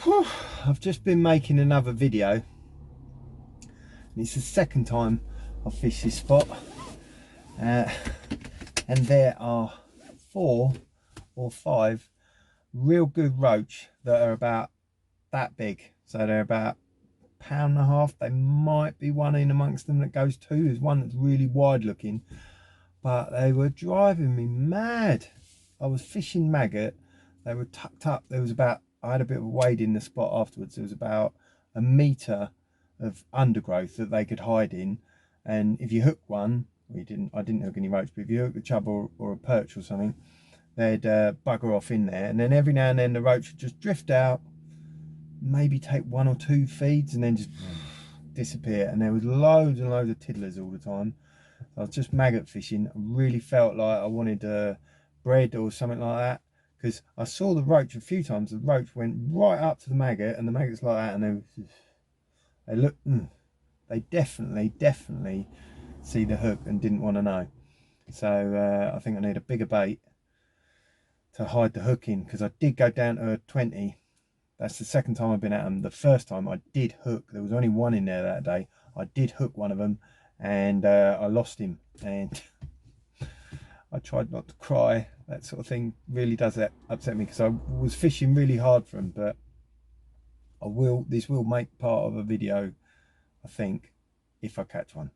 Whew, I've just been making another video, and it's the second time I've fished this spot, and there are 4 or 5 real good roach that are about that big. So they're about £1.5. There might be one in amongst them that goes 2. There's one that's really wide looking, but they were driving me mad. I was fishing maggot, they were tucked up. There was about, I had a bit of a wade in the spot afterwards. There was about a metre of undergrowth that they could hide in, and if you hook one, I didn't hook any roach, but if you hook a chub or a perch or something, they'd bugger off in there, and then every now and then the roach would just drift out, maybe take 1 or 2 feeds, and then just disappear. And there was loads and loads of tiddlers all the time. I was just maggot fishing. I really felt like I wanted bread or something like that, because I saw the roach a few times. The roach went right up to the maggot, and the maggot's like that, and they look, they definitely see the hook and didn't want to know. So I think I need a bigger bait to hide the hook in, because I did go down to a 20. That's the second time I've been at them. The first time I did hook, there was only one in there that day. I did hook one of them, and I lost him, and I tried not to cry. That sort of thing really does upset me, because I was fishing really hard for him. But this will make part of a video, I think, if I catch one.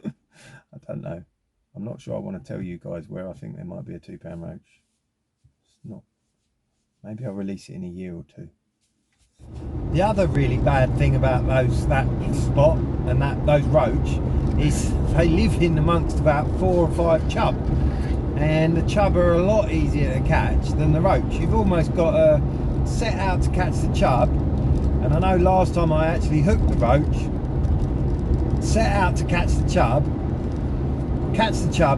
I don't know. I'm not sure I want to tell you guys where I think there might be a £2 roach. It's not. Maybe I'll release it in a year or 2. The other really bad thing about that spot and those roach is they live in amongst about 4 or 5 chub, and the chub are a lot easier to catch than the roach. You've almost got to set out to catch the chub, and I know last time I actually hooked the roach, set out to catch the chub,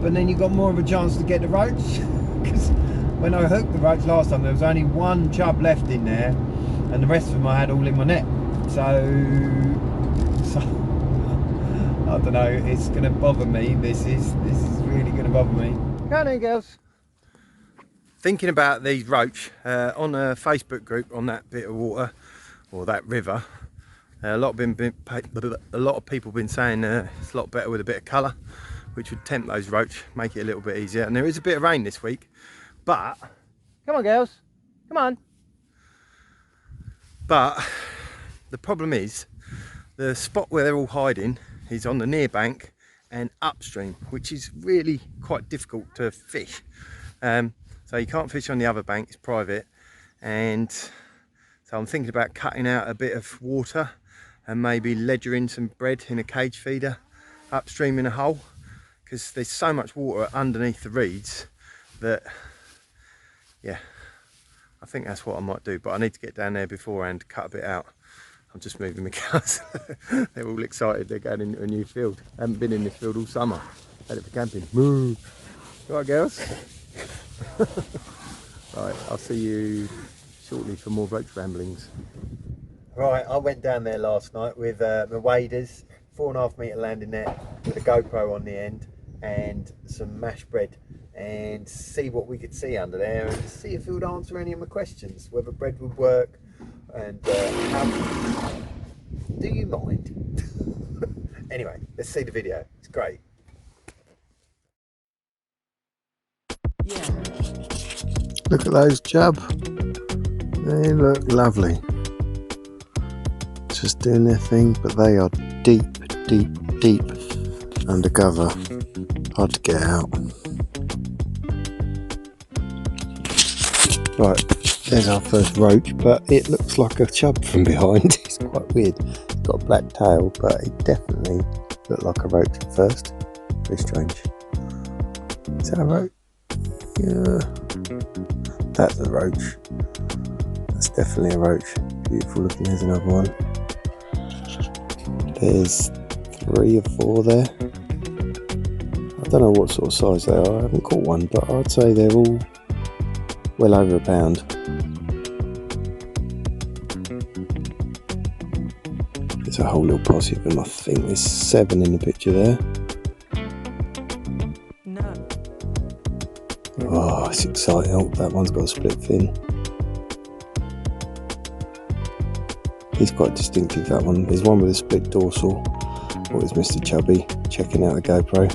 and then you got more of a chance to get the roach. Because when I hooked the roach last time, there was only 1 chub left in there, and the rest of them I had all in my net. So I don't know, it's going to bother me. This is really going to bother me. Go on then, girls. Thinking about these roach, on a Facebook group on that bit of water, or that river, a lot of people have been saying it's a lot better with a bit of colour, which would tempt those roach, make it a little bit easier. And there is a bit of rain this week, but come on, girls, come on. But the problem is, the spot where they're all hiding is on the near bank and upstream, which is really quite difficult to fish. So you can't fish on the other bank, it's private. And so I'm thinking about cutting out a bit of water and maybe ledgering some bread in a cage feeder upstream in a hole, because there's so much water underneath the reeds that, yeah, I think that's what I might do. But I need to get down there beforehand, cut a bit out. I'm just moving my cows. They're all excited, they're going into a new field. I haven't been in this field all summer. Had it for camping. Moo! Right, girls? Right, I'll see you shortly for more roach ramblings. Right, I went down there last night with my waders, 4.5 metre landing net with a GoPro on the end, and some mashed bread, and see what we could see under there, and see if it would answer any of my questions, whether bread would work, and how, do you mind? Anyway, let's see the video. It's great. Yeah. Look at those chub. They look lovely. Just doing their thing, but they are deep undercover. Hard to get out. Right, there's our first roach, but it looks like a chub from behind. It's quite weird. It's got a black tail, but it definitely looked like a roach at first. Very strange. Is that a roach? Yeah, that's a roach. That's definitely a roach. Beautiful looking. There's another one. There's 3 or 4 there. I don't know what sort of size they are. I haven't caught one, but I'd say they're all well over £1 pound. There's a whole little posse of them. I think there's 7 in the picture there. No. Oh, it's exciting. Oh, that one's got a split fin. He's quite distinctive, that one. There's one with a split dorsal. What is Mr. Chubby checking out the GoPro?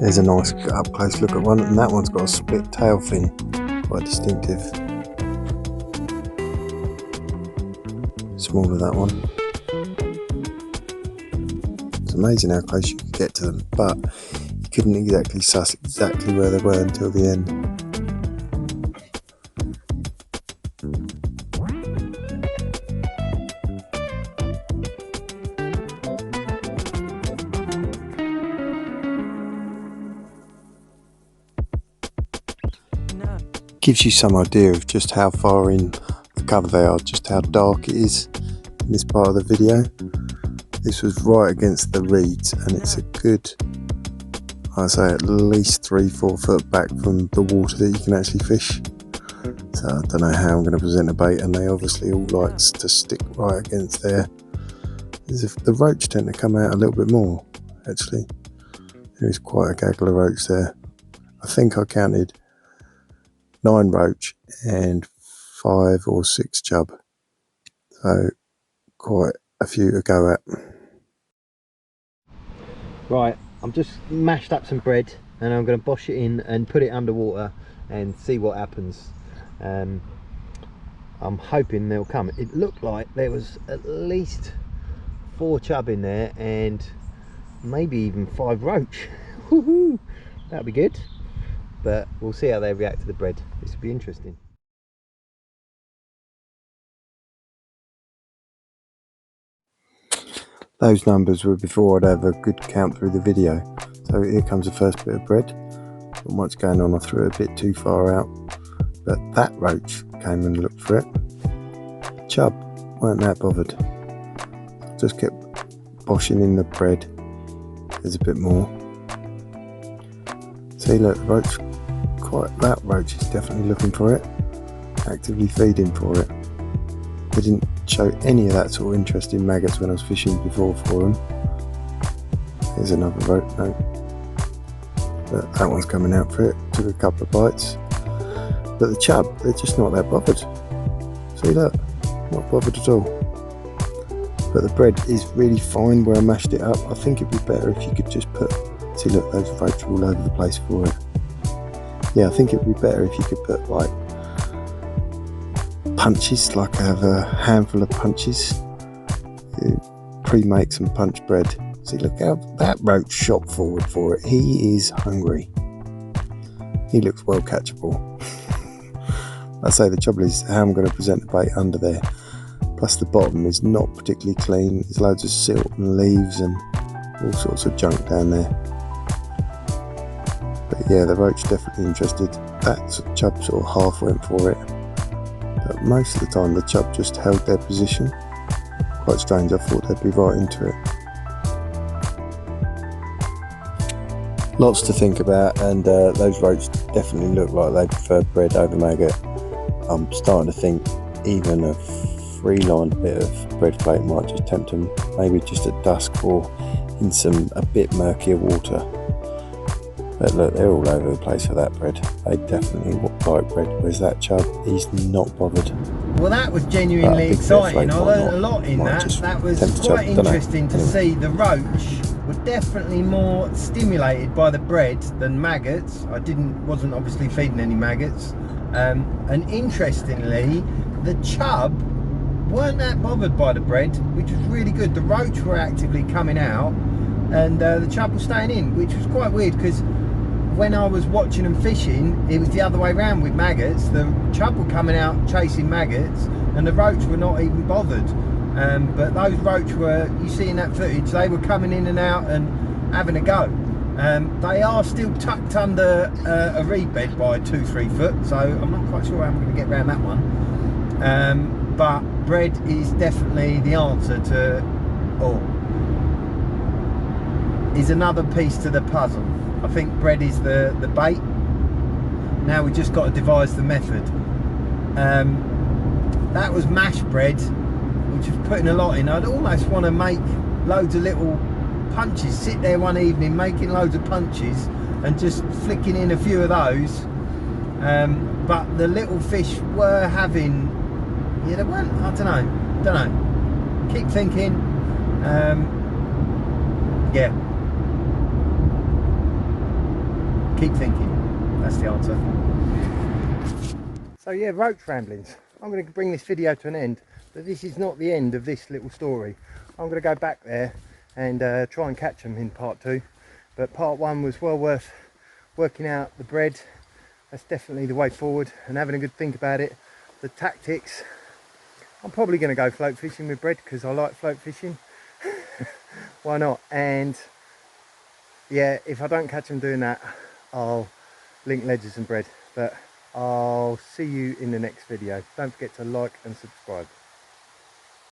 There's a nice up close look at one, and that one's got a split tail fin, quite distinctive. Smaller, that one. It's amazing how close you can get to them, but you couldn't exactly suss exactly where they were until the end. Gives you some idea of just how far in the cover they are, just how dark it is in this part of the video. This was right against the reeds, and it's a good, I'd say at least 3-4 foot back from the water that you can actually fish. So I don't know how I'm going to present a bait, and they obviously all like to stick right against there. As if the roach tend to come out a little bit more, actually. There is quite a gaggle of roach there. I think I counted 9 roach and 5 or 6 chub, so quite a few to go at. Right, I'm just mashed up some bread and I'm going to bosh it in and put it underwater and see what happens. I'm hoping they'll come. It looked like there was at least 4 chub in there and maybe even 5 roach. Woohoo! That'll be good. But we'll see how they react to the bread. This will be interesting. Those numbers were before I'd have a good count through the video. So here comes the first bit of bread. Not much going on, I threw it a bit too far out. But that roach came and looked for it. Chub weren't that bothered. Just kept boshing in the bread. There's a bit more. See, look, the roach, that roach is definitely looking for it, actively feeding for it. They didn't show any of that sort of interest in maggots when I was fishing before for them. Here's another roach, no. But that one's coming out for it, took a couple of bites. But the chub, they're just not that bothered. See that? Not bothered at all. But the bread is really fine where I mashed it up. I think it'd be better if you could just put, see look, those roach are all over the place for it. Yeah, I think it would be better if you could put like punches, like I have a handful of punches. You pre-make some punch bread. See, look how that roach shot forward for it. He is hungry. He looks well catchable. I say the trouble is how I'm going to present the bait under there. Plus the bottom is not particularly clean. There's loads of silt and leaves and all sorts of junk down there. But yeah, the roach definitely interested. That chub sort of half went for it. But most of the time the chub just held their position. Quite strange, I thought they'd be right into it. Lots to think about, and those roach definitely look like they prefer bread over maggot. I'm starting to think even a free-lined bit of bread flake might just tempt them, maybe just at dusk or in some a bit murkier water. But look, they're all over the place for that bread. They definitely like bread. Where's that chub? He's not bothered. Well, that was genuinely exciting. I learned a lot in that. That was quite interesting to see. The roach were definitely more stimulated by the bread than maggots. I wasn't obviously feeding any maggots. And interestingly, the chub weren't that bothered by the bread, which was really good. The roach were actively coming out, and the chub was staying in, which was quite weird because when I was watching them fishing, it was the other way around with maggots. The chub were coming out chasing maggots, and the roach were not even bothered. But those roach were, you see in that footage, they were coming in and out and having a go. They are still tucked under a reed bed by 2-3 foot, so I'm not quite sure how I'm going to get around that one. But bread is definitely the answer to, or is another piece to the puzzle. I think bread is the bait. Now we just got to devise the method. That was mashed bread which was putting a lot in. I'd almost want to make loads of little punches, sit there one evening making loads of punches and just flicking in a few of those, but the little fish were having, yeah, they weren't, I don't know, keep thinking, yeah, keep thinking, that's the answer. So yeah, roach ramblings. I'm going to bring this video to an end, but this is not the end of this little story. I'm going to go back there and try and catch them in part 2, but part 1 was well worth working out the bread. That's definitely the way forward, and having a good think about it. The tactics, I'm probably going to go float fishing with bread because I like float fishing. Why not? And yeah, if I don't catch them doing that, I'll link ledgers and bread. But I'll see you in the next video. Don't forget to like and subscribe.